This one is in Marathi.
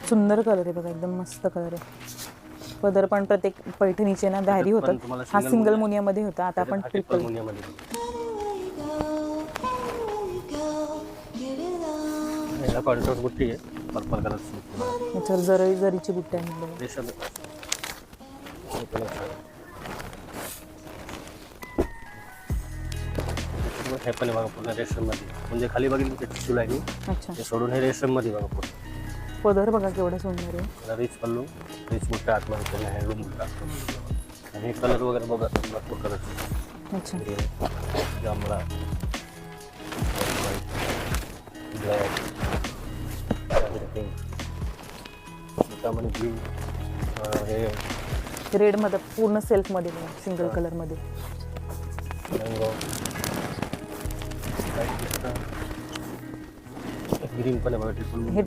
सुंदर कलर आहे बघा, एकदम मस्त कलर आहे. पदर पण प्रत्येक पैठणीचे ना धारी होतात. तुम्हाला हा single सिंगल मुनियामध्ये होता, आता आपण ट्रिपल ट्रिपल. मुनियामध्ये याला कॉन्ट्रास्ट बुट्टी आहे, पर्पल कलरची बुट्टी बघा. याच्यावर जरीची बुट्टी आहे बघा. रेशम हे कलर छान आहे. हे पण आहे बघा पूर्ण रेशममध्ये, म्हणजे खाली बघितलं ते टिश्यू लाईनी अच्छा, ते सोडून हे रेशममध्ये बघा पूर्ण. पदर बघा केवढा सुंदर आहे. त्याला रिच पल्लू, रिच बुट्टा आतमध्ये त्यांना हँडलूम बुट्टा. आणि हे कलर वगैरे बघा भरपूर कलर. अच्छा, जांभळा, ब्लॅक, पिंक, त्यामध्ये ब्ल्यू, हे रेड मध्ये पूर्ण सेल्फ मध्ये सिंगल कलर मध्ये. मँगो, ग्रीन पण आहे बघा ट्रिपल. हे